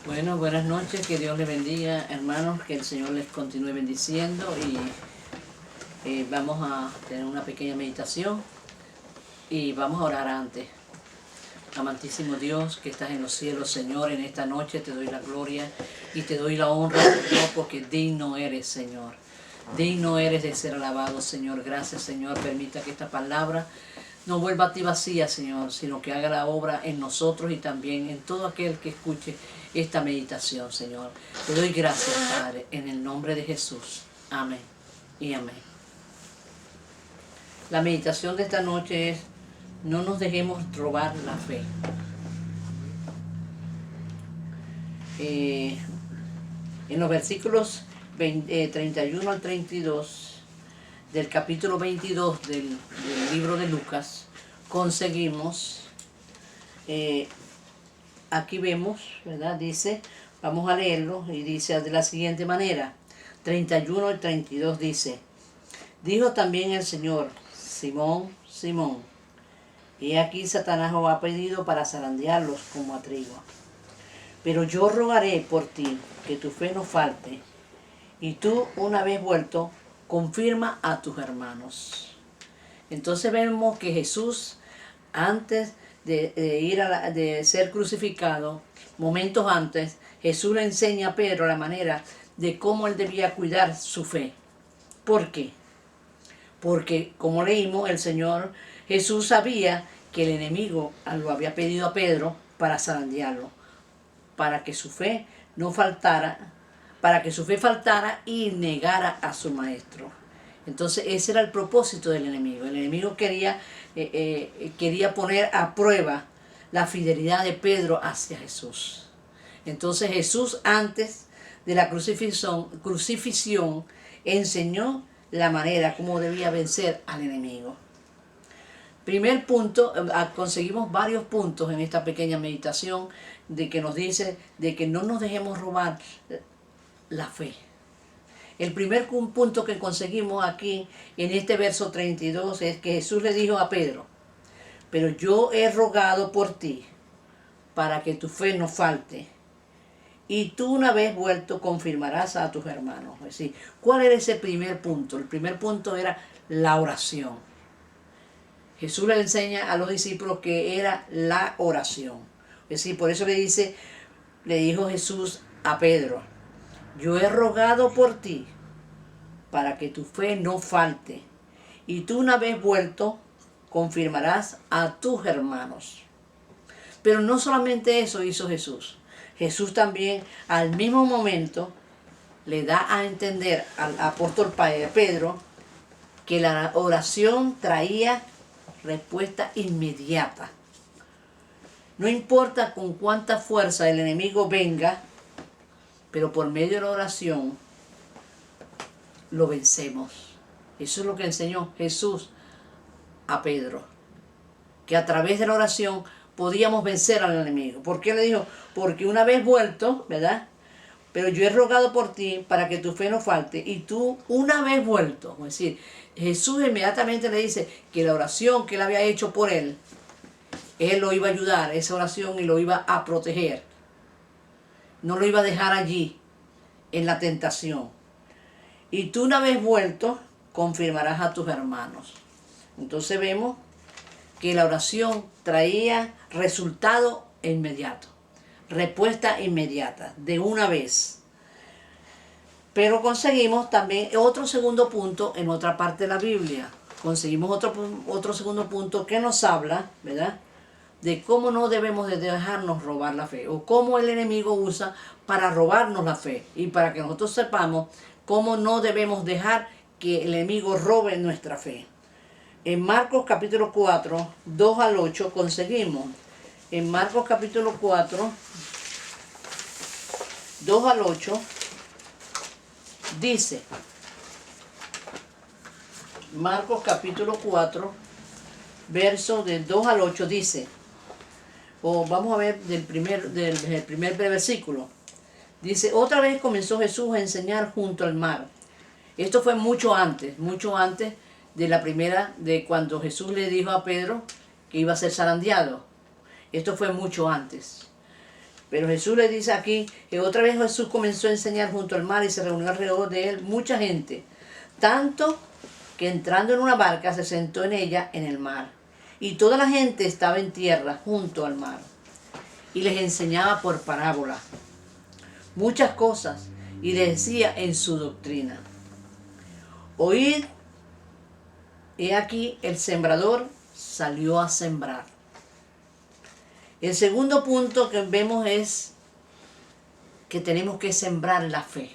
Bueno, buenas noches, que Dios les bendiga, hermanos, que el Señor les continúe bendiciendo y vamos a tener una pequeña meditación y vamos a orar antes. Amantísimo Dios, que estás en los cielos, Señor, en esta noche te doy la gloria y te doy la honra, Señor, porque digno eres, Señor. Digno eres de ser alabado, Señor. Gracias, Señor. Permita que esta palabra no vuelva a ti vacía, Señor, sino que haga la obra en nosotros y también en todo aquel que escuche esta meditación, Señor. Te doy gracias, Padre, en el nombre de Jesús. Amén y amén. La meditación de esta noche es: no nos dejemos robar la fe. En los versículos 31 al 32 del capítulo 22 del libro de Lucas, conseguimos, aquí vemos, ¿verdad? Dice, vamos a leerlo, y dice de la siguiente manera, 31 al 32 dice: dijo también el Señor: Simón, Simón, y aquí Satanás os ha pedido para zarandearlos como a trigo. Pero yo rogaré por ti que tu fe no falte, y tú, una vez vuelto, confirma a tus hermanos. Entonces vemos que Jesús, antes de ser crucificado, momentos antes, Jesús le enseña a Pedro la manera de cómo él debía cuidar su fe. ¿Por qué? Porque, como leímos, el Señor Jesús sabía que el enemigo lo había pedido a Pedro para zarandearlo, para que su fe no faltara, para que su fe faltara y negara a su maestro. Entonces ese era el propósito del enemigo. El enemigo quería poner a prueba la fidelidad de Pedro hacia Jesús. Entonces Jesús, antes de la crucifixión, enseñó la manera como debía vencer al enemigo. Primer punto, conseguimos varios puntos en esta pequeña meditación de que nos dice de que no nos dejemos robar la fe. El primer punto que conseguimos aquí en este verso 32 es que Jesús le dijo a Pedro: pero yo he rogado por ti para que tu fe no falte, y tú, una vez vuelto, confirmarás a tus hermanos. Es decir, ¿cuál era ese primer punto? El primer punto era la oración. Jesús le enseña a los discípulos que era la oración. Es decir, por eso le dijo Jesús a Pedro: yo he rogado por ti para que tu fe no falte, y tú, una vez vuelto, confirmarás a tus hermanos. Pero no solamente eso hizo Jesús. Jesús también, al mismo momento, le da a entender al apóstol Pedro que la oración traía respuesta inmediata. No importa con cuánta fuerza el enemigo venga, pero por medio de la oración lo vencemos. Eso es lo que enseñó Jesús a Pedro, que a través de la oración podíamos vencer al enemigo. ¿Por qué le dijo? Porque una vez vuelto, ¿verdad? Pero yo he rogado por ti para que tu fe no falte, y tú, una vez vuelto. Es decir, Jesús inmediatamente le dice que la oración que él había hecho por él lo iba a ayudar, esa oración, y lo iba a proteger. No lo iba a dejar allí en la tentación. Y tú, una vez vuelto, confirmarás a tus hermanos. Entonces vemos que la oración traía resultado inmediato, respuesta inmediata, de una vez. Pero conseguimos también otro segundo punto en otra parte de la Biblia. Conseguimos otro segundo punto que nos habla, ¿verdad?, de cómo no debemos de dejarnos robar la fe, o cómo el enemigo usa para robarnos la fe, y para que nosotros sepamos cómo no debemos dejar que el enemigo robe nuestra fe. En Marcos capítulo 4, 2 al 8 conseguimos. En Marcos capítulo 4, 2 al 8, dice, Marcos capítulo 4, verso del 2 al 8 dice, o vamos a ver del primer versículo. Dice: otra vez comenzó Jesús a enseñar junto al mar. Esto fue mucho antes de la primera, de cuando Jesús le dijo a Pedro que iba a ser zarandeado. Esto fue mucho antes. Pero Jesús le dice aquí que otra vez Jesús comenzó a enseñar junto al mar y se reunió alrededor de él mucha gente. Tanto que entrando en una barca se sentó en ella en el mar. Y toda la gente estaba en tierra junto al mar. Y les enseñaba por parábola muchas cosas y les decía en su doctrina: oíd, he aquí el sembrador salió a sembrar. El segundo punto que vemos es que tenemos que sembrar la fe.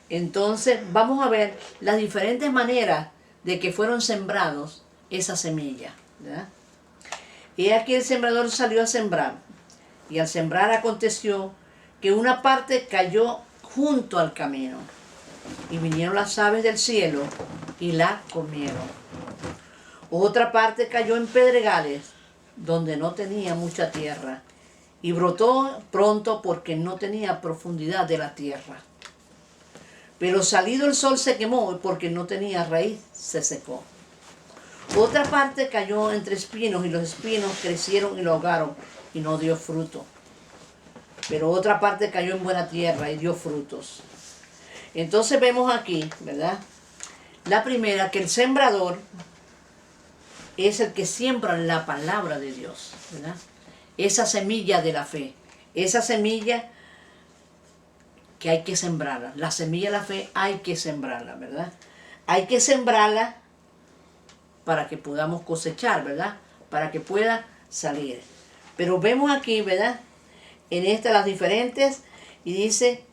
Entonces vamos a ver las diferentes maneras de que fueron sembrados esa semilla, ¿verdad? Y aquí el sembrador salió a sembrar, y al sembrar aconteció que una parte cayó junto al camino, y vinieron las aves del cielo y la comieron. Otra parte cayó en pedregales, donde no tenía mucha tierra, y brotó pronto porque no tenía profundidad de la tierra. Pero salido el sol se quemó, porque no tenía raíz, se secó. Otra parte cayó entre espinos, y los espinos crecieron y lo ahogaron, y no dio fruto. Pero otra parte cayó en buena tierra y dio frutos. Entonces vemos aquí, ¿verdad? La primera, que el sembrador es el que siembra la palabra de Dios, ¿verdad? Esa semilla de la fe, esa semilla que hay que sembrarla. La semilla de la fe hay que sembrarla, ¿verdad? Hay que sembrarla para que podamos cosechar, ¿verdad? Para que pueda salir. Pero vemos aquí, ¿verdad? En estas las diferentes, y dice,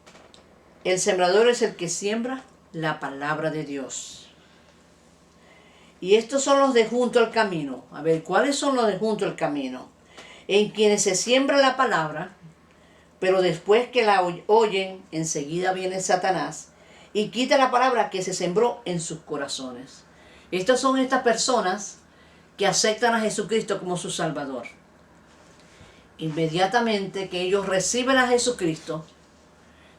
el sembrador es el que siembra la palabra de Dios. Y estos son los de junto al camino. A ver, ¿cuáles son los de junto al camino? En quienes se siembra la palabra, pero después que la oyen, enseguida viene Satanás y quita la palabra que se sembró en sus corazones. Estas son estas personas que aceptan a Jesucristo como su Salvador. Inmediatamente que ellos reciben a Jesucristo,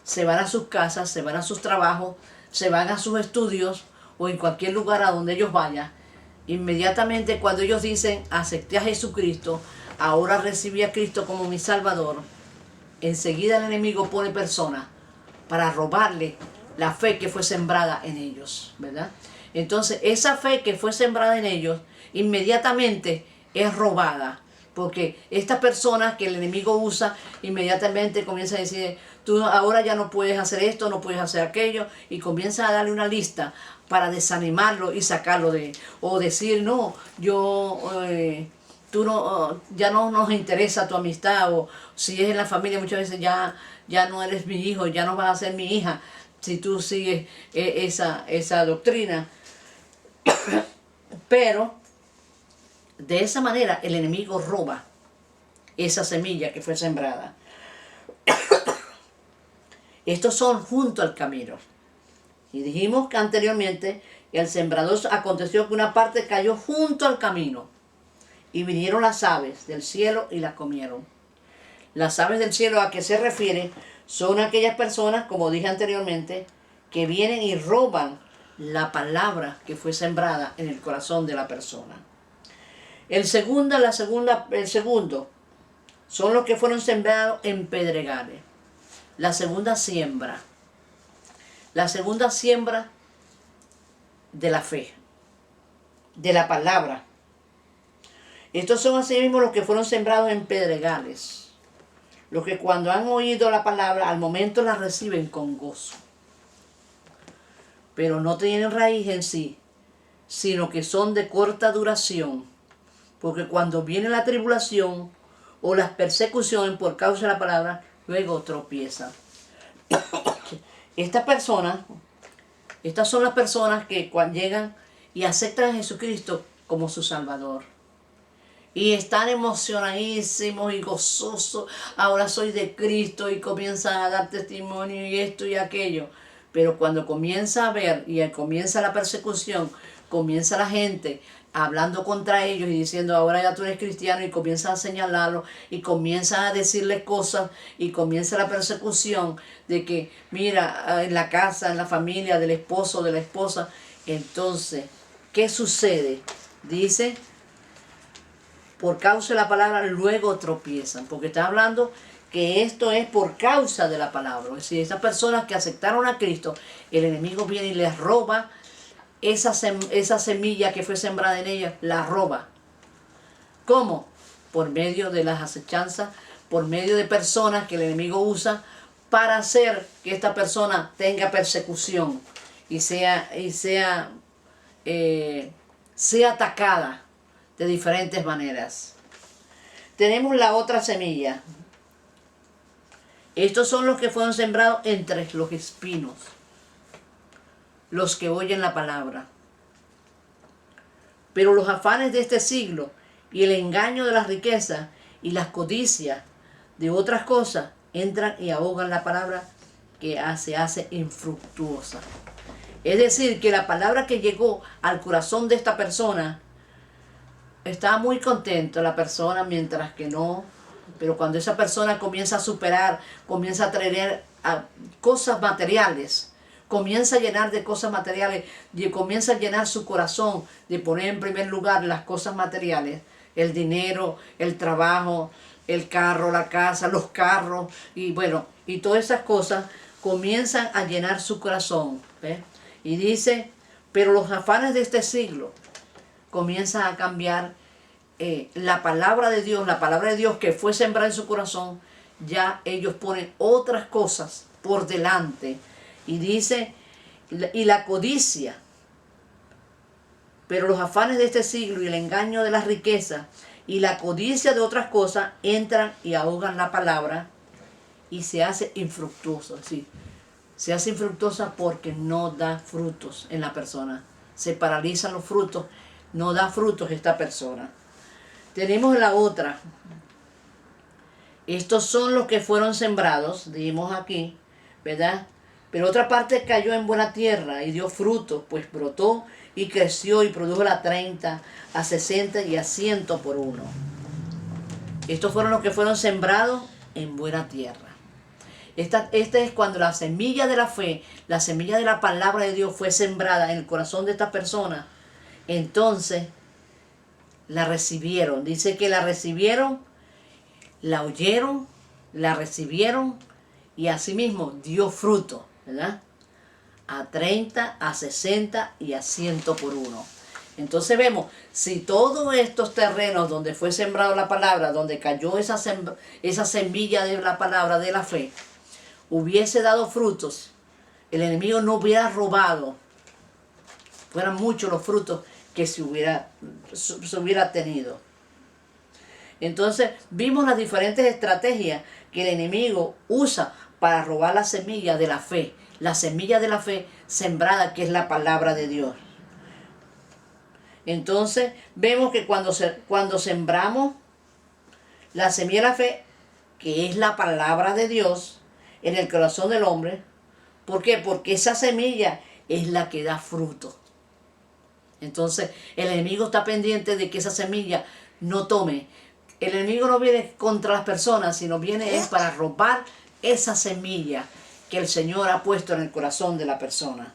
se van a sus casas, se van a sus trabajos, se van a sus estudios o en cualquier lugar a donde ellos vayan. Inmediatamente cuando ellos dicen, acepté a Jesucristo, ahora recibí a Cristo como mi Salvador, enseguida el enemigo pone personas para robarle la fe que fue sembrada en ellos, ¿verdad? Entonces esa fe que fue sembrada en ellos inmediatamente es robada, porque estas personas que el enemigo usa inmediatamente comienza a decir, tú ahora ya no puedes hacer esto, no puedes hacer aquello, y comienza a darle una lista para desanimarlo y sacarlo de, o decir, no, yo, tú no, ya no nos interesa tu amistad, o si es en la familia muchas veces ya no eres mi hijo, ya no vas a ser mi hija, si tú sigues esa doctrina. Pero de esa manera el enemigo roba esa semilla que fue sembrada. Estos son junto al camino. Y dijimos que anteriormente el sembrador aconteció que una parte cayó junto al camino. Y vinieron las aves del cielo y las comieron. Las aves del cielo, ¿a qué se refiere? Son aquellas personas, como dije anteriormente, que vienen y roban la palabra que fue sembrada en el corazón de la persona. El segundo son los que fueron sembrados en pedregales. La segunda siembra de la fe, de la palabra. Estos son asimismo los que fueron sembrados en pedregales, los que cuando han oído la palabra al momento la reciben con gozo, pero no tienen raíz en sí, sino que son de corta duración, porque cuando viene la tribulación o las persecuciones por causa de la palabra, luego tropiezan. Estas son las personas que cuando llegan y aceptan a Jesucristo como su Salvador. Y están emocionadísimos y gozosos. Ahora soy de Cristo, y comienzan a dar testimonio y esto y aquello. Pero cuando comienza a ver y comienza la persecución, comienza la gente hablando contra ellos y diciendo, ahora ya tú eres cristiano, y comienza a señalarlo y comienza a decirle cosas, y comienza la persecución de que, mira, en la casa, en la familia, del esposo, de la esposa. Entonces, ¿qué sucede? Dice, por causa de la palabra, luego tropiezan. Porque está hablando que esto es por causa de la palabra. Es decir, esas personas que aceptaron a Cristo, el enemigo viene y les roba esa semilla que fue sembrada en ellas, la roba. ¿Cómo? Por medio de las acechanzas, por medio de personas que el enemigo usa para hacer que esta persona tenga persecución y sea atacada de diferentes maneras. Tenemos la otra semilla. Estos son los que fueron sembrados entre los espinos, los que oyen la palabra. Pero los afanes de este siglo y el engaño de las riquezas y las codicias de otras cosas entran y ahogan la palabra que se hace infructuosa. Es decir, que la palabra que llegó al corazón de esta persona, estaba muy contenta la persona, mientras que no. Pero cuando esa persona comienza a superar, comienza a traer cosas materiales, comienza a llenar de cosas materiales, y comienza a llenar su corazón de poner en primer lugar las cosas materiales, el dinero, el trabajo, el carro, la casa, los carros, y bueno, y todas esas cosas comienzan a llenar su corazón. ¿Ves? Y dice, pero los afanes de este siglo comienzan a cambiar la palabra de Dios que fue sembrada en su corazón. Ya ellos ponen otras cosas por delante. Y dice, y la codicia, pero los afanes de este siglo y el engaño de las riquezas y la codicia de otras cosas entran y ahogan la palabra y se hace infructuosa. ¿Sí? Se hace infructuosa porque no da frutos en la persona. Se paralizan los frutos, no da frutos esta persona. Tenemos la otra. Estos son los que fueron sembrados, dijimos aquí, ¿verdad? Pero otra parte cayó en buena tierra y dio frutos, pues brotó y creció y produjo a 30, a 60 y a 100 por uno. Estos fueron los que fueron sembrados en buena tierra. Esta es cuando la semilla de la fe, la semilla de la palabra de Dios fue sembrada en el corazón de esta persona. Entonces la recibieron. Dice que la recibieron, la oyeron, la recibieron y asimismo dio fruto, ¿verdad? A 30, a 60 y a 100 por uno. Entonces vemos, si todos estos terrenos donde fue sembrado la palabra, donde cayó esa semilla de la palabra de la fe, hubiese dado frutos, el enemigo no hubiera robado, fueran muchos los frutos que se hubiera tenido. Entonces vimos las diferentes estrategias que el enemigo usa para robar la semilla de la fe sembrada, que es la palabra de Dios. Entonces vemos que cuando sembramos la semilla de la fe, que es la palabra de Dios, en el corazón del hombre, ¿por qué? Porque esa semilla es la que da fruto. Entonces el enemigo está pendiente de que esa semilla no tome. El enemigo no viene contra las personas, sino viene es para robar esa semilla que el Señor ha puesto en el corazón de la persona.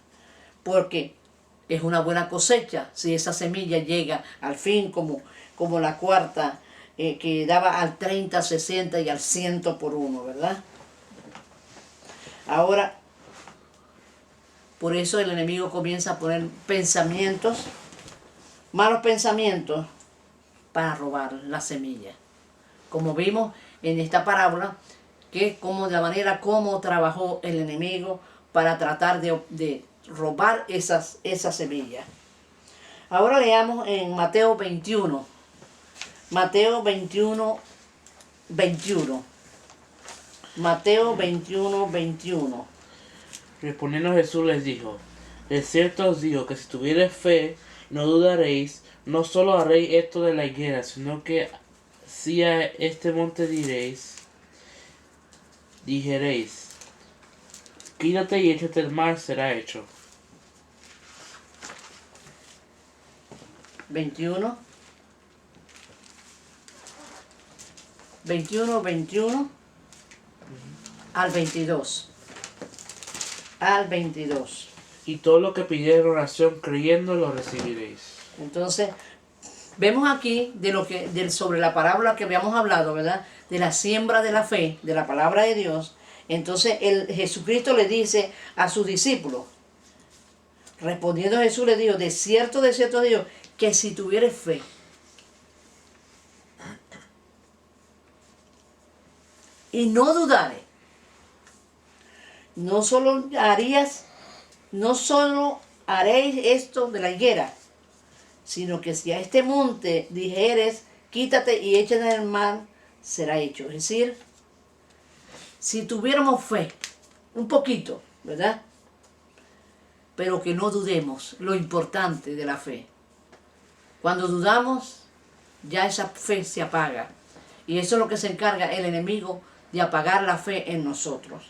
Porque es una buena cosecha si esa semilla llega al fin como la cuarta, que daba al 30, 60 y al 100 por uno, ¿verdad? Ahora, por eso el enemigo comienza a poner pensamientos, malos pensamientos, para robar la semilla. Como vimos en esta parábola, que como de la manera como trabajó el enemigo para tratar de robar esas semillas. Ahora leamos en Mateo 21. Mateo 21, 21. Mateo 21, 21. Respondiendo Jesús les dijo, de cierto os digo que si tuviereis fe, no dudaréis, no solo haréis esto de la higuera, sino que si a este monte dijereis, quítate y échate al mar, será hecho. 21. 21 al 22. Al 22. Y todo lo que pidiereis en oración creyendo lo recibiréis. Entonces, Vemos aquí sobre la parábola que habíamos hablado, ¿verdad? De la siembra de la fe, de la palabra de Dios. Entonces Jesucristo le dice a sus discípulos, respondiendo Jesús le dijo, de cierto digo, que si tuvieres fe, y no dudares, no solo haréis esto de la higuera, sino que si a este monte dijeres, quítate y échate en el mar, será hecho. Es decir, si tuviéramos fe, un poquito, ¿verdad? Pero que no dudemos, lo importante de la fe. Cuando dudamos, ya esa fe se apaga. Y eso es lo que se encarga el enemigo, de apagar la fe en nosotros.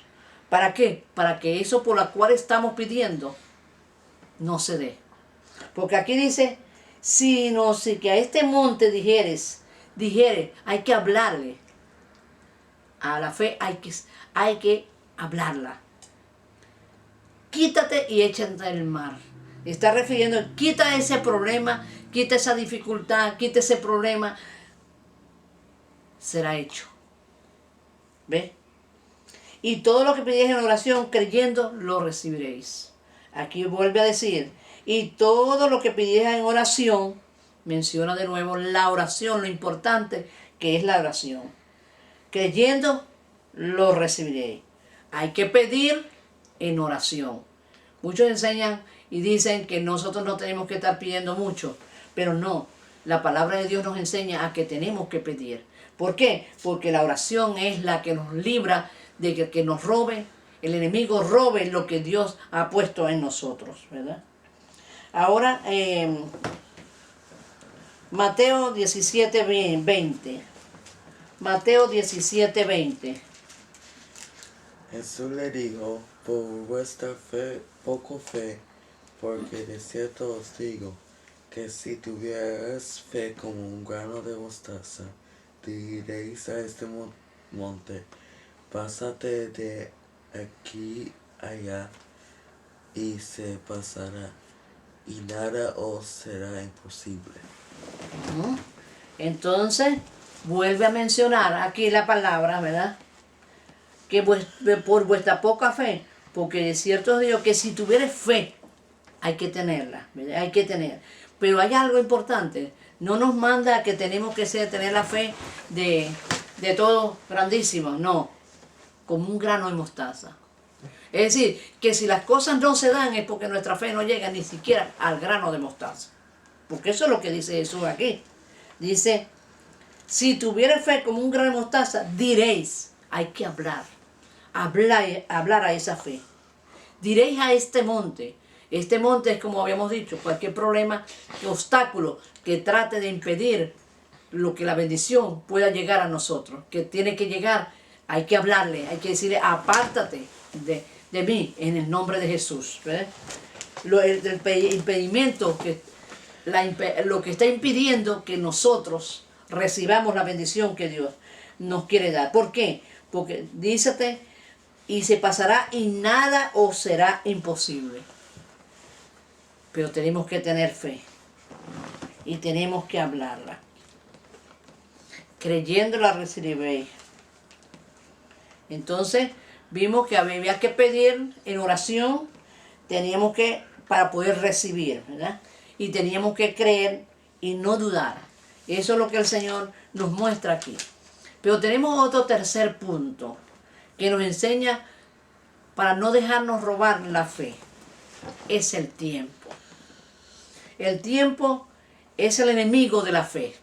¿Para qué? Para que eso por lo cual estamos pidiendo no se dé. Porque aquí dice, si que a este monte dijeres, hay que hablarle. A la fe hay que hablarla. Quítate y échate en el mar. Está refiriendo, quita ese problema, quita esa dificultad, quita ese problema. Será hecho. ¿Ve? Y todo lo que pedís en oración, creyendo, lo recibiréis. Aquí vuelve a decir, y todo lo que pedís en oración, menciona de nuevo la oración, lo importante que es la oración. Creyendo, lo recibiréis. Hay que pedir en oración. Muchos enseñan y dicen que nosotros no tenemos que estar pidiendo mucho, pero no. La palabra de Dios nos enseña a que tenemos que pedir. ¿Por qué? Porque la oración es la que nos libra de que nos robe, el enemigo robe lo que Dios ha puesto en nosotros, ¿verdad? Ahora, Mateo 17:20. Mateo 17:20. Jesús le dijo, por vuestra fe, poco fe, porque de cierto os digo, que si tuvieras fe como un grano de mostaza, diréis a este monte, pásate de aquí allá, y se pasará, y nada os será imposible. Entonces, vuelve a mencionar aquí la palabra, ¿verdad? Que por vuestra poca fe, porque de cierto os digo que si tuvieres fe, hay que tenerla, ¿verdad? Hay que tener. Pero hay algo importante, no nos manda a que tenemos que tener la fe de todo grandísimo, no, como un grano de mostaza. Es decir, que si las cosas no se dan es porque nuestra fe no llega ni siquiera al grano de mostaza. Porque eso es lo que dice Jesús aquí. Dice, si tuvierais fe como un grano de mostaza, diréis, hay que hablar a esa fe. Diréis a este monte es como habíamos dicho, cualquier problema, obstáculo que trate de impedir lo que la bendición pueda llegar a nosotros, que tiene que llegar, hay que hablarle, hay que decirle, apártate de mí en el nombre de Jesús. El impedimento, lo que está impidiendo que nosotros recibamos la bendición que Dios nos quiere dar. ¿Por qué? Porque dícete, y se pasará y nada os será imposible. Pero tenemos que tener fe y tenemos que hablarla. Creyéndola recibiréis. Entonces vimos que había que pedir en oración, teníamos que, para poder recibir, ¿verdad? Y teníamos que creer y no dudar. Eso es lo que el Señor nos muestra aquí. Pero tenemos otro tercer punto que nos enseña para no dejarnos robar la fe. Es el tiempo. El tiempo es el enemigo de la fe.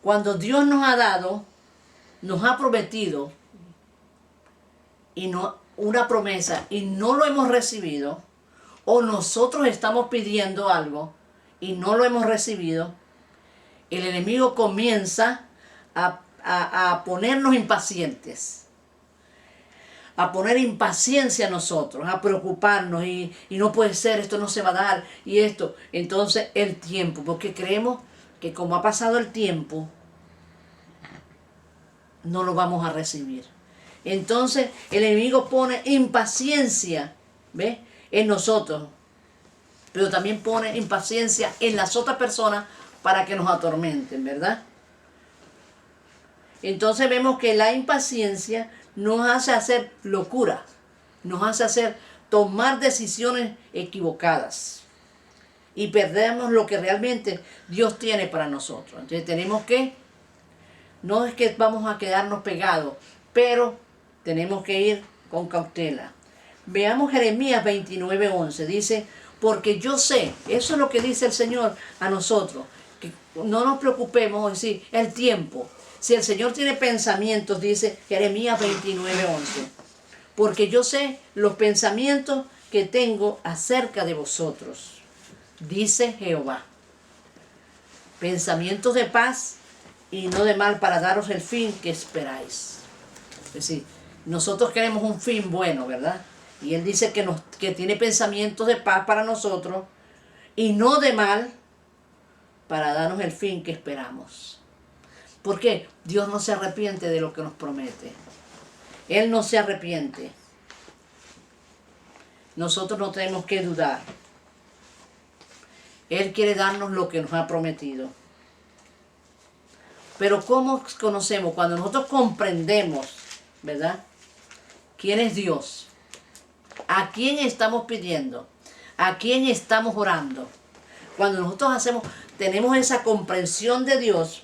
Cuando Dios nos ha dado, nos ha prometido una promesa y no lo hemos recibido, o nosotros estamos pidiendo algo y no lo hemos recibido, el enemigo comienza a ponernos impacientes, a poner impaciencia a nosotros, a preocuparnos y no puede ser, esto no se va a dar y esto. Entonces el tiempo, porque creemos que como ha pasado el tiempo, no lo vamos a recibir. Entonces el enemigo pone impaciencia, ¿ves?, en nosotros, pero también pone impaciencia en las otras personas para que nos atormenten, ¿verdad? Entonces vemos que la impaciencia nos hace hacer locura, nos hace hacer tomar decisiones equivocadas y perdemos lo que realmente Dios tiene para nosotros. Entonces tenemos que, no es que vamos a quedarnos pegados, pero tenemos que ir con cautela. Veamos Jeremías 29:11, dice, porque yo sé, eso es lo que dice el Señor a nosotros, que no nos preocupemos, es decir, el tiempo. Si el Señor tiene pensamientos, dice Jeremías 29:11, porque yo sé los pensamientos que tengo acerca de vosotros, dice Jehová. Pensamientos de paz y no de mal, para daros el fin que esperáis. Es decir, nosotros queremos un fin bueno, ¿verdad? Y Él dice que tiene pensamientos de paz para nosotros y no de mal, para darnos el fin que esperamos. ¿Por qué? Dios no se arrepiente de lo que nos promete. Él no se arrepiente. Nosotros no tenemos que dudar. Él quiere darnos lo que nos ha prometido. Pero ¿cómo conocemos? Cuando nosotros comprendemos, ¿verdad? ¿Quién es Dios? ¿A quién estamos pidiendo? ¿A quién estamos orando? Cuando nosotros tenemos esa comprensión de Dios,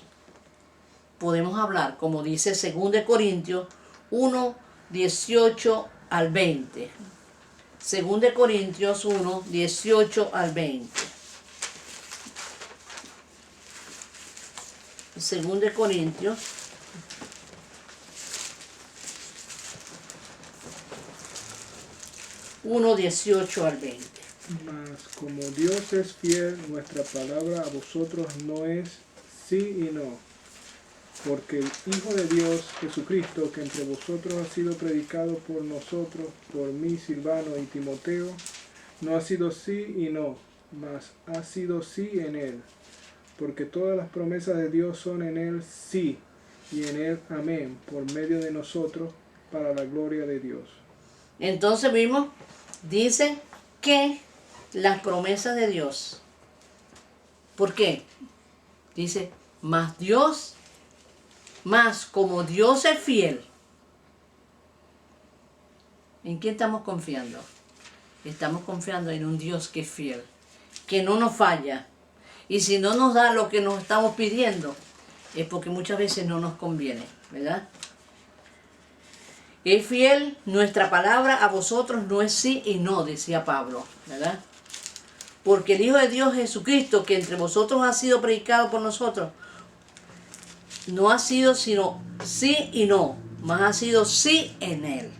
podemos hablar, como dice 2 Corintios 1, 18 al 20. 2 Corintios 1, 18 al 20. 2 Corintios 1, 18 al 20. Mas como Dios es fiel, nuestra palabra a vosotros no es sí y no. Porque el Hijo de Dios, Jesucristo, que entre vosotros ha sido predicado por nosotros, por mí, Silvano y Timoteo, no ha sido sí y no, mas ha sido sí en él. Porque todas las promesas de Dios son en él sí, y en él amén, por medio de nosotros, para la gloria de Dios. Entonces vimos, dice que las promesas de Dios. ¿Por qué? Dice, más como Dios es fiel. ¿En quién estamos confiando? Estamos confiando en un Dios que es fiel, que no nos falla. Y si no nos da lo que nos estamos pidiendo, es porque muchas veces no nos conviene, ¿verdad? Es fiel, nuestra palabra a vosotros no es sí y no, decía Pablo, ¿verdad? Porque el Hijo de Dios Jesucristo, que entre vosotros ha sido predicado por nosotros, no ha sido sino sí y no, mas ha sido sí en Él.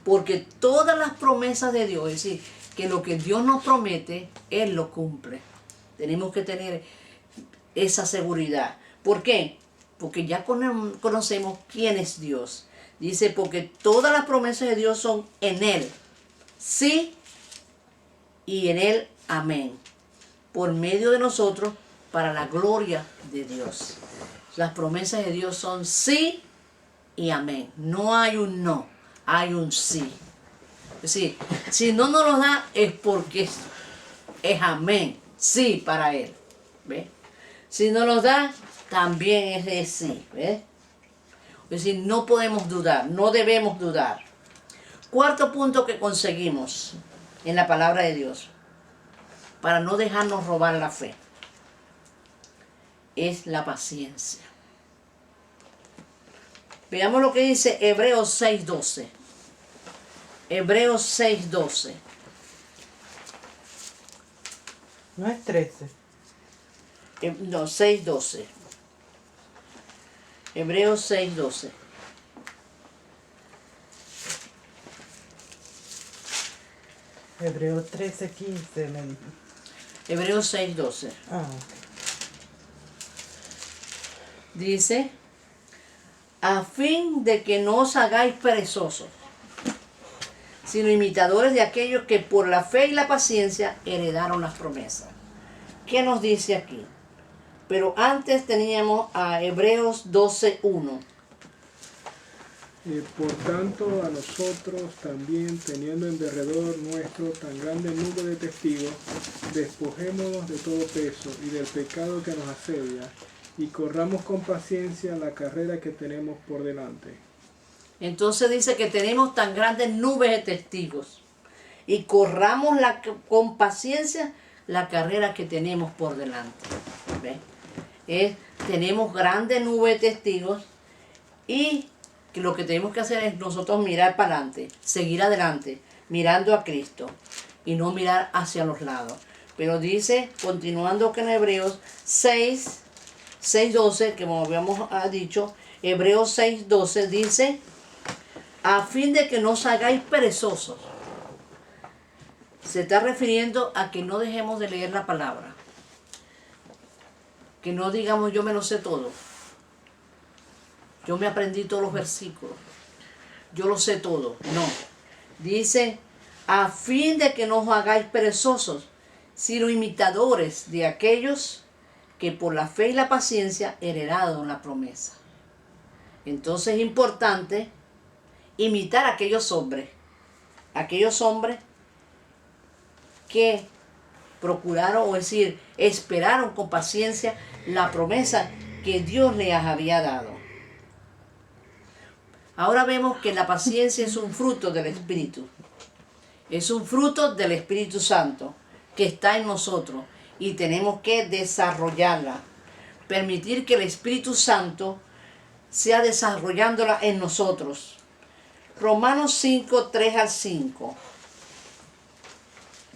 Porque todas las promesas de Dios, es decir, que lo que Dios nos promete, Él lo cumple. Tenemos que tener esa seguridad. ¿Por qué? Porque ya conocemos quién es Dios. Dice, porque todas las promesas de Dios son en Él, sí, y en Él, amén. Por medio de nosotros, para la gloria de Dios. Las promesas de Dios son sí y amén. No hay un no, hay un sí. Es decir, si no nos lo da es porque es amén, sí para Él. ¿Ves? Si no nos da, también es de sí. ¿Ves? Es decir, no podemos dudar, no debemos dudar. Cuarto punto que conseguimos en la palabra de Dios, para no dejarnos robar la fe, es la paciencia. Veamos lo que dice Hebreos 6:12. Hebreos 6:12. No es 13. No, 6:12. Hebreos 6:12. Hebreos 13:15 me dijo. Hebreos 6:12. Ah, Dice, a fin de que no os hagáis perezosos, sino imitadores de aquellos que por la fe y la paciencia heredaron las promesas. ¿Qué nos dice aquí? Pero antes teníamos a Hebreos 12:1. Por tanto, a nosotros también, teniendo en derredor nuestro tan grande nube de testigos, despojémonos de todo peso y del pecado que nos asedia, y corramos con paciencia la carrera que tenemos por delante. Entonces dice que tenemos tan grandes nubes de testigos y corramos con paciencia la carrera que tenemos por delante. ¿Ves? Tenemos grandes nubes de testigos y que lo que tenemos que hacer es nosotros mirar para adelante, seguir adelante, mirando a Cristo y no mirar hacia los lados. Pero dice, continuando con Hebreos 6:12, que como habíamos dicho, Hebreos 6:12 dice, a fin de que no os hagáis perezosos. Se está refiriendo a que no dejemos de leer la palabra. Que no digamos yo me lo sé todo. Yo me aprendí todos los versículos. Yo lo sé todo. No. Dice, a fin de que no os hagáis perezosos, sino imitadores de aquellos que por la fe y la paciencia heredaron la promesa. Entonces es importante imitar a aquellos hombres que procuraron, o decir, esperaron con paciencia la promesa que Dios les había dado. Ahora vemos que la paciencia es un fruto del Espíritu. Es un fruto del Espíritu Santo que está en nosotros y tenemos que desarrollarla. Permitir que el Espíritu Santo sea desarrollándola en nosotros. Romanos 5, 3 al 5.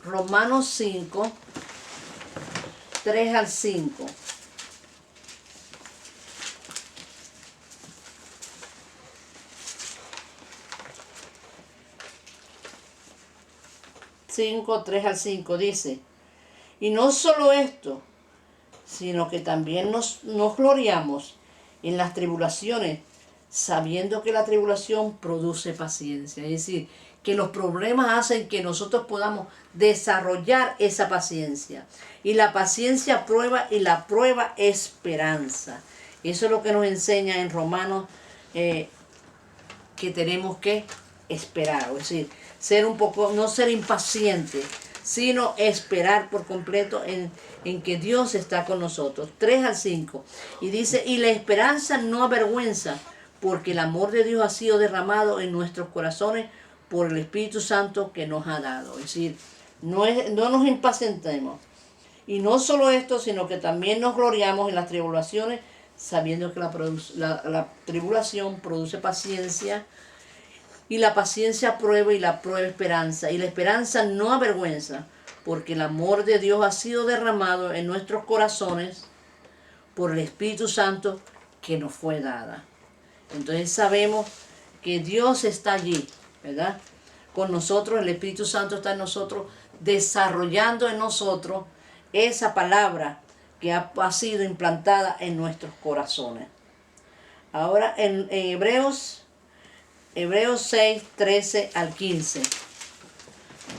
Romanos 5, 3 al 5. 5, 3 al 5 dice, y no solo esto, sino que también nos gloriamos en las tribulaciones, sabiendo que la tribulación produce paciencia. Es decir, que los problemas hacen que nosotros podamos desarrollar esa paciencia. Y la paciencia prueba y la prueba esperanza. Eso es lo que nos enseña en Romanos, que tenemos que esperar. Es decir, no ser impaciente, sino esperar por completo en que Dios está con nosotros. 3 al 5. Y dice, y la esperanza no avergüenza, porque el amor de Dios ha sido derramado en nuestros corazones por el Espíritu Santo que nos ha dado. Es decir, no nos impacientemos. Y no solo esto, sino que también nos gloriamos en las tribulaciones, sabiendo que la tribulación produce paciencia, y la paciencia prueba y la prueba esperanza. Y la esperanza no avergüenza, porque el amor de Dios ha sido derramado en nuestros corazones por el Espíritu Santo que nos fue dada. Entonces sabemos que Dios está allí, ¿verdad? Con nosotros, el Espíritu Santo está en nosotros, desarrollando en nosotros esa palabra que ha sido implantada en nuestros corazones. Ahora en Hebreos 6, 13 al 15.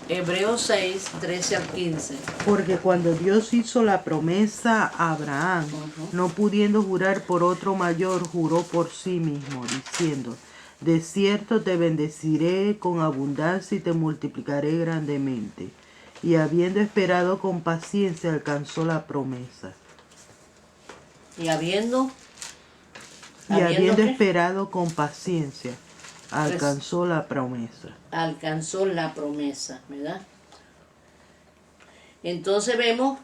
Hebreos 6, 13 al 15. Porque cuando Dios hizo la promesa a Abraham, no pudiendo jurar por otro mayor, juró por sí mismo, diciendo, de cierto te bendeciré con abundancia y te multiplicaré grandemente. Y habiendo esperado con paciencia, alcanzó la promesa. Y habiendo esperado con paciencia, alcanzó la promesa. Alcanzó la promesa, ¿verdad? Entonces vemos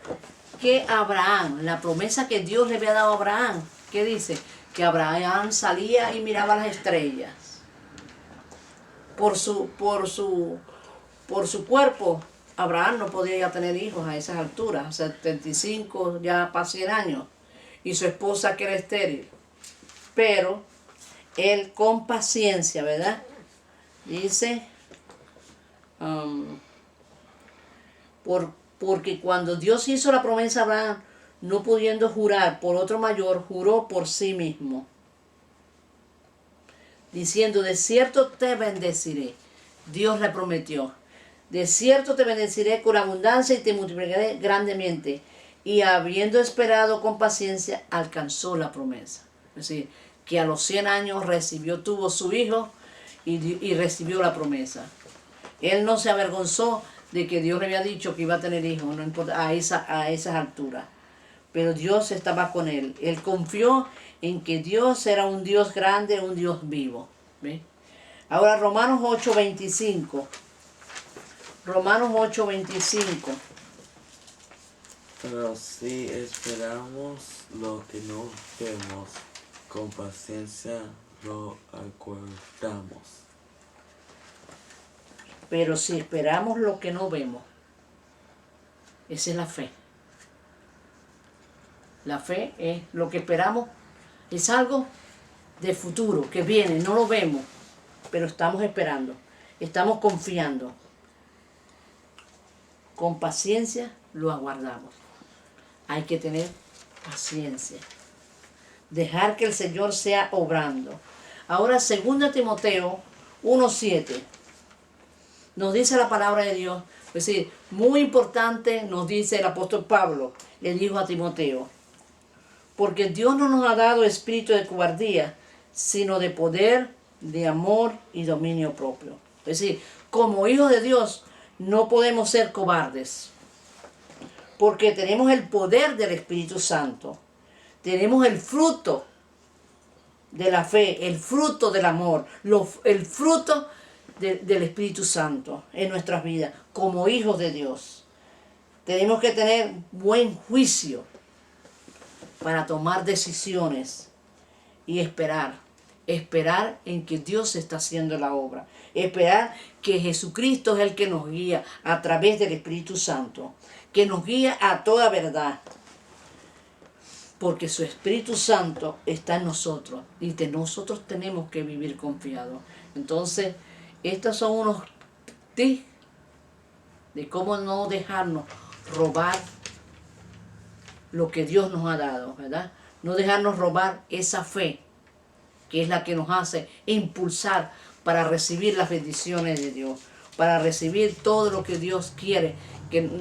que Abraham, la promesa que Dios le había dado a Abraham, ¿qué dice? Que Abraham salía y miraba las estrellas. Por su cuerpo, Abraham no podía ya tener hijos a esas alturas, 75, ya para 100 años, y su esposa que era estéril. Pero él con paciencia, ¿verdad? Dice, porque cuando Dios hizo la promesa a Abraham, no pudiendo jurar por otro mayor, juró por sí mismo, diciendo, de cierto te bendeciré. Dios le prometió, de cierto te bendeciré con abundancia y te multiplicaré grandemente. Y habiendo esperado con paciencia, alcanzó la promesa. Es decir, que a los 100 años tuvo su hijo y recibió la promesa. Él no se avergonzó de que Dios le había dicho que iba a tener hijos, no importa, a esas alturas. Pero Dios estaba con él. Él confió en que Dios era un Dios grande, un Dios vivo. ¿Ve? Ahora Romanos 8:25. Romanos 8:25. Pero si esperamos lo que no vemos, con paciencia lo aguardamos. Pero si esperamos lo que no vemos, esa es la fe. La fe es lo que esperamos, es algo de futuro, que viene, no lo vemos, pero estamos esperando, estamos confiando. Con paciencia lo aguardamos. Hay que tener paciencia. Dejar que el Señor sea obrando. Ahora 2 Timoteo 1:7 nos dice la palabra de Dios. Es decir, muy importante nos dice el apóstol Pablo, le dijo a Timoteo, porque Dios no nos ha dado espíritu de cobardía, sino de poder, de amor y dominio propio. Es decir, como hijos de Dios no podemos ser cobardes, porque tenemos el poder del Espíritu Santo. Tenemos el fruto de la fe, el fruto del amor, el fruto del Espíritu Santo en nuestras vidas, como hijos de Dios. Tenemos que tener buen juicio para tomar decisiones y esperar en que Dios está haciendo la obra, esperar que Jesucristo es el que nos guía a través del Espíritu Santo, que nos guía a toda verdad, porque su Espíritu Santo está en nosotros y nosotros tenemos que vivir confiados. Entonces, estos son unos tips de cómo no dejarnos robar lo que Dios nos ha dado, ¿verdad? No dejarnos robar esa fe, que es la que nos hace impulsar para recibir las bendiciones de Dios, para recibir todo lo que Dios quiere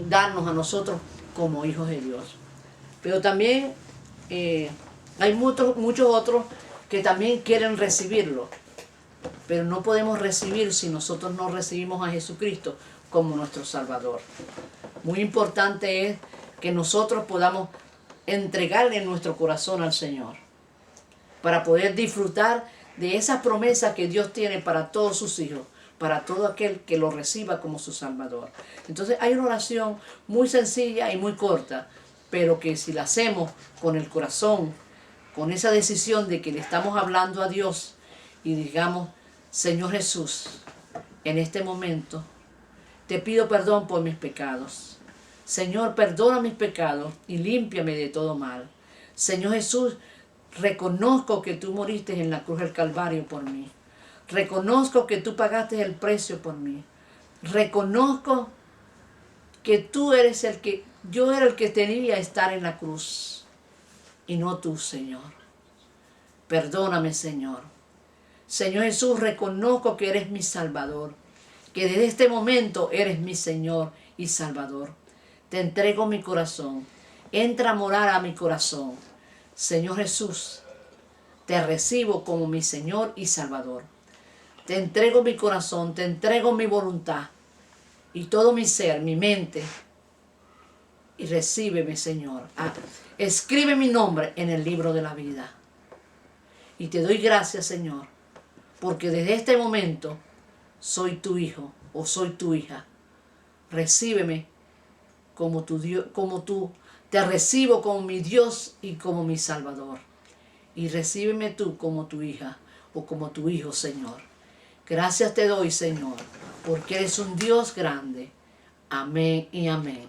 darnos a nosotros como hijos de Dios. Pero también hay muchos otros que también quieren recibirlo, pero no podemos recibir si nosotros no recibimos a Jesucristo como nuestro Salvador. Muy importante es que nosotros podamos entregarle nuestro corazón al Señor para poder disfrutar de esa promesa que Dios tiene para todos sus hijos, para todo aquel que lo reciba como su Salvador. Entonces hay una oración muy sencilla y muy corta, pero que si la hacemos con el corazón, con esa decisión de que le estamos hablando a Dios y digamos, Señor Jesús, en este momento te pido perdón por mis pecados. Señor, perdona mis pecados y límpiame de todo mal. Señor Jesús, reconozco que tú moriste en la cruz del Calvario por mí. Reconozco que tú pagaste el precio por mí. Reconozco que tú eres yo era el que tenía que estar en la cruz y no tú, Señor. Perdóname, Señor. Señor Jesús, reconozco que eres mi Salvador, que desde este momento eres mi Señor y Salvador. Te entrego mi corazón. Entra a morar a mi corazón. Señor Jesús, te recibo como mi Señor y Salvador. Te entrego mi corazón, te entrego mi voluntad y todo mi ser, mi mente. Y recíbeme, Señor. Escribe mi nombre en el libro de la vida. Y te doy gracias, Señor, porque desde este momento soy tu hijo o soy tu hija. Recíbeme como tu Dios, como tú. Te recibo como mi Dios y como mi Salvador. Y recíbeme tú como tu hija o como tu hijo, Señor. Gracias te doy, Señor, porque eres un Dios grande. Amén y amén.